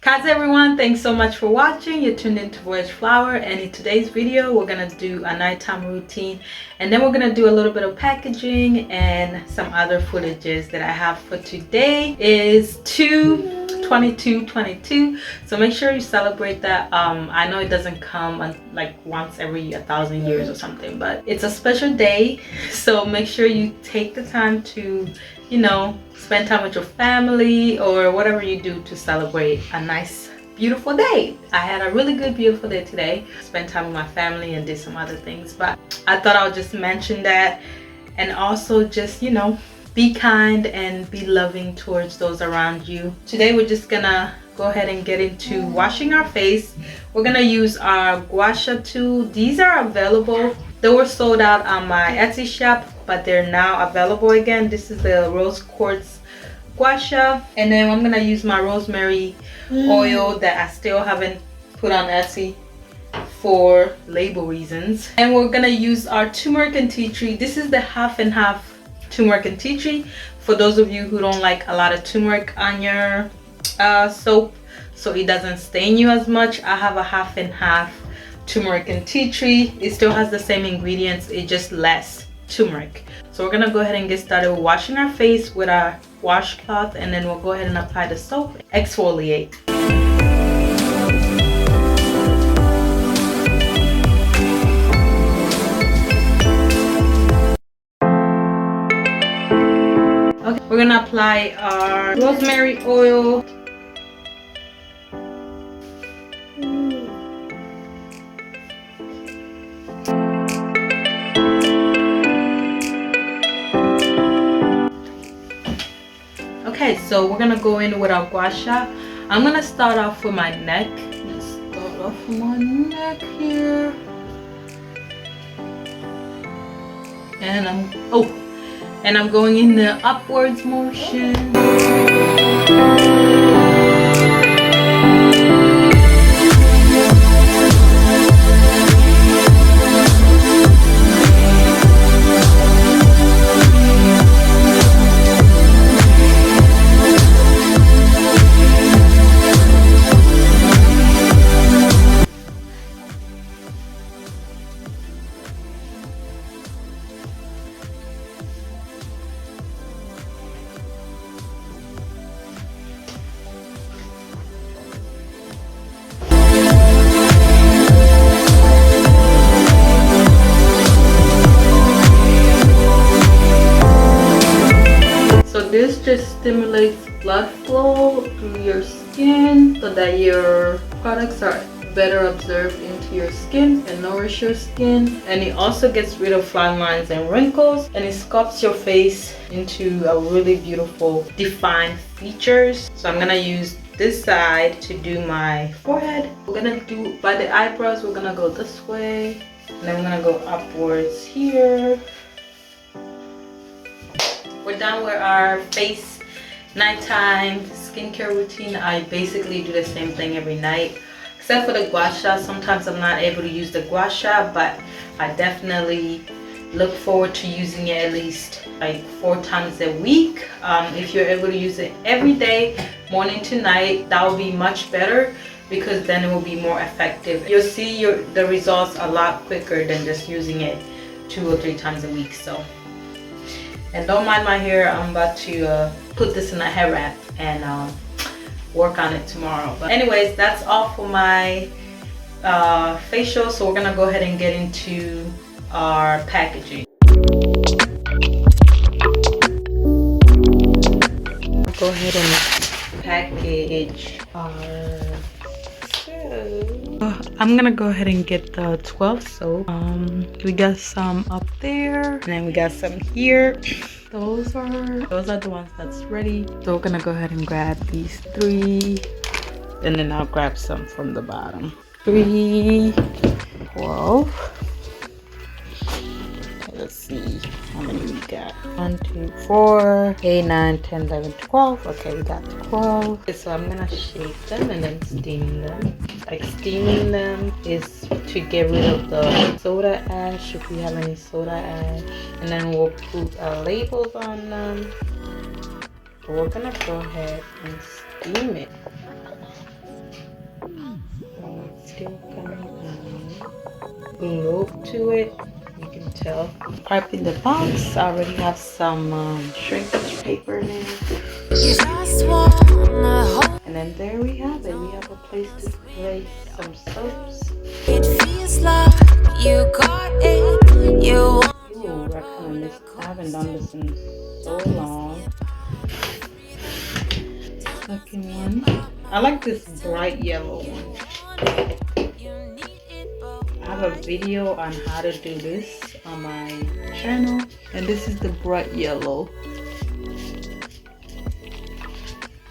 Kaze everyone, thanks so much for watching. You're tuned into VoyageFlower, and in today's video we're gonna do a nighttime routine, and then we're gonna do a little bit of packaging and some other footages that I have for today. Is 2/22/22, so make sure you celebrate that. I know it doesn't come like once every 1,000 years or something, but it's a special day, so make sure you take the time to, you know, spend time with your family or whatever you do to celebrate a nice beautiful day. I had a really good beautiful day today. Spent time with my family and did some other things, but I thought I would just mention that, and also just, you know, be kind and be loving towards those around you. Today we're just gonna go ahead and get into washing our face. We're gonna use our Gua Sha tool. These are available. They were sold out on my Etsy shop, but they're now available again. This is the rose quartz Gua Sha, and then I'm gonna use my rosemary oil that I still haven't put on Etsy for label reasons. And we're gonna use our turmeric and tea tree. This is the half and half turmeric and tea tree for those of you who don't like a lot of turmeric on your soap, so it doesn't stain you as much. I have a half and half turmeric and tea tree. It still has the same ingredients, it's just less turmeric. So we're gonna go ahead and get started washing our face with our washcloth, and then we'll go ahead and apply the soap, exfoliate. Okay, we're gonna apply our rosemary oil. Okay, so we're gonna go in with our Gua Sha. I'm gonna start off with my neck. Let's start off with my neck here. And I'm going in the upwards motion. This just stimulates blood flow through your skin so that your products are better absorbed into your skin and nourish your skin. And it also gets rid of fine lines and wrinkles, and it sculpts your face into a really beautiful defined features. So I'm gonna use this side to do my forehead. We're gonna do by the eyebrows, we're gonna go this way, and then we're gonna go upwards here. We're done with our face nighttime skincare routine. I basically do the same thing every night, except for the Gua Sha. Sometimes I'm not able to use the Gua Sha, but I definitely look forward to using it at least like 4 times a week. If you're able to use it every day, morning to night, that will be much better, because then it will be more effective. You'll see the results a lot quicker than just using it 2 or 3 times a week. So. And don't mind my hair, I'm about to put this in a hair wrap and work on it tomorrow. But anyways, that's all for my facial, so we're gonna go ahead and get into our packaging. Go ahead and package our soap. I'm gonna go ahead and get the 12 soap. We got some up there, and then we got some here. Those are the ones that's ready. So we're gonna go ahead and grab these 3, and then I'll grab some from the bottom. 3, 12. Okay, Let's see how many we got. 1, 2, 4, 8, 9, 10, 11, 12. Okay, we got 12. Okay, so I'm gonna shake them and then steam them. Like steaming them is to get rid of the soda ash, if we have any soda ash. And then we'll put labels on them. But we're gonna go ahead and steam it. It's still coming out. Glue to it. You can tell. Up in the box, I already have some shrinkage paper in it. And then there we have it. We have a place to place some soaps. It feels like you got it. Ooh, I kind of missed. I haven't done this in so long. Second one. I like this bright yellow one. I have a video on how to do this on my channel, and this is the bright yellow.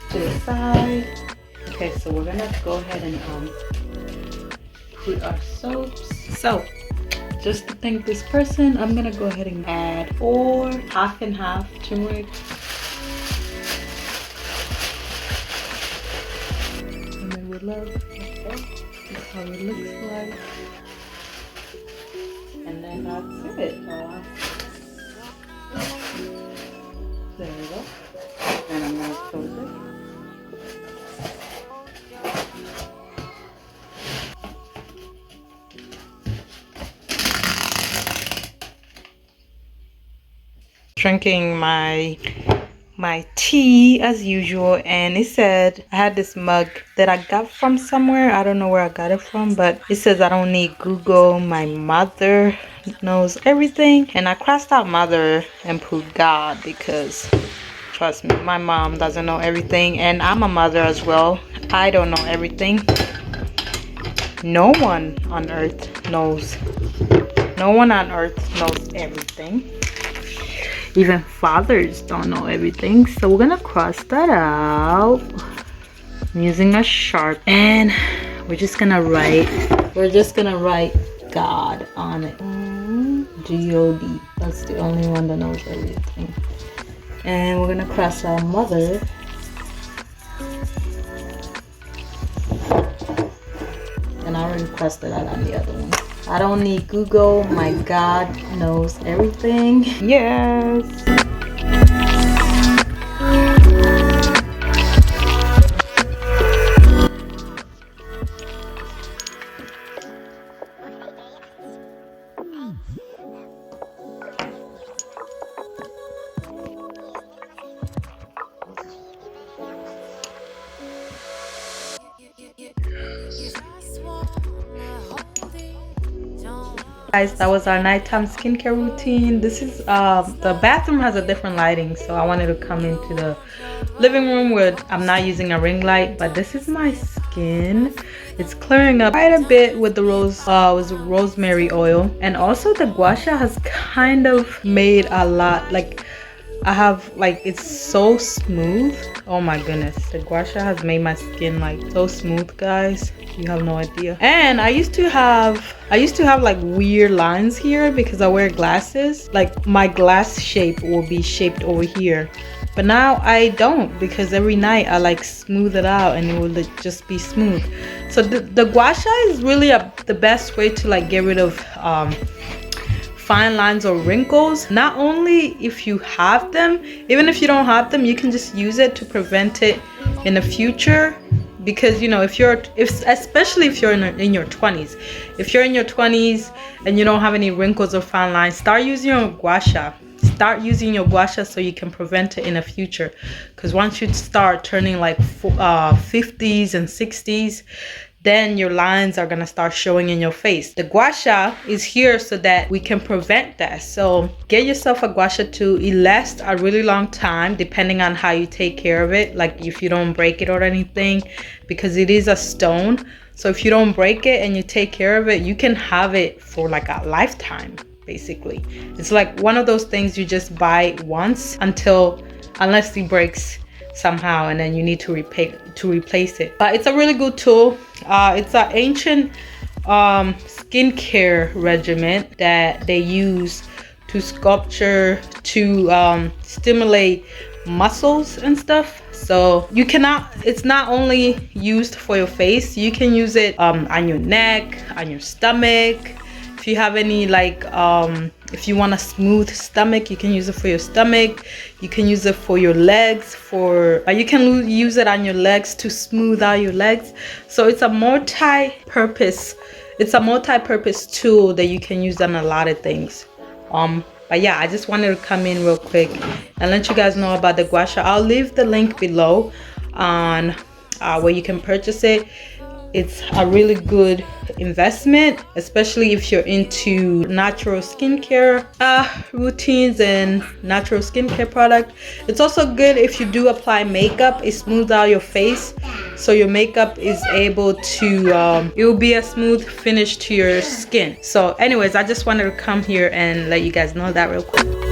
To the side. Okay, so we're gonna go ahead and put our soaps. So just to thank this person, I'm gonna go ahead and add 4 half and half turmeric. And then we love, okay, that's how it looks like. And then that's it. There we go. And I'm gonna close it. Drinking my tea as usual, and it said I had this mug that I got from somewhere. I don't know where I got it from, but it says I don't need Google, my mother knows everything. And I crossed out mother and put God, because trust me, my mom doesn't know everything, and I'm a mother as well. I don't know everything. No one on earth knows. No one on earth knows everything. Even fathers don't know everything. So we're gonna cross that out. I'm using a Sharp, and we're just gonna write God on it. G-O-D. That's the only one that knows everything. And we're gonna cross out mother. And I already crossed that out on the other one. I don't need Google, my God knows everything. Yes. Guys, that was our nighttime skincare routine. This is the bathroom has a different lighting, so I wanted to come into the living room where I'm not using a ring light. But this is my skin. It's clearing up quite a bit with the rosemary oil, and also the Gua Sha has kind of made a lot. Like I have, like, it's so smooth. Oh my goodness, the Gua Sha has made my skin like so smooth, guys. You have no idea. And I used to have like weird lines here because I wear glasses. Like my glass shape will be shaped over here, but now I don't, because every night I like smooth it out and it will just be smooth. So the Gua Sha is really the best way to like get rid of fine lines or wrinkles. Not only if you have them, even if you don't have them, you can just use it to prevent it in the future. Because, you know, especially if you're in your 20s, if you're in your 20s and you don't have any wrinkles or fine lines, start using your Gua Sha. Start using your Gua Sha so you can prevent it in the future. Because once you start turning like 50s and 60s, then your lines are gonna start showing in your face. The Gua Sha is here so that we can prevent that. So get yourself a Gua Sha too. It lasts a really long time depending on how you take care of it. Like if you don't break it or anything, because it is a stone. So if you don't break it and you take care of it, you can have it for like a lifetime, basically. It's like one of those things you just buy once unless it breaks somehow, and then you need to replace it. But it's a really good tool. It's an ancient skincare regimen that they use to sculpture, to stimulate muscles and stuff. So you cannot, it's not only used for your face, you can use it on your neck, on your stomach. If you have any like if you want a smooth stomach, you can use it for your stomach. You can use it for your legs, for you can use it on your legs to smooth out your legs. So it's a multi-purpose tool that you can use on a lot of things. But yeah, I just wanted to come in real quick and let you guys know about the Gua Sha. I'll leave the link below on where you can purchase it. It's a really good investment, especially if you're into natural skincare routines and natural skincare product. It's also good if you do apply makeup. It smooths out your face, so your makeup is able to it will be a smooth finish to your skin. So anyways, I just wanted to come here and let you guys know that real quick.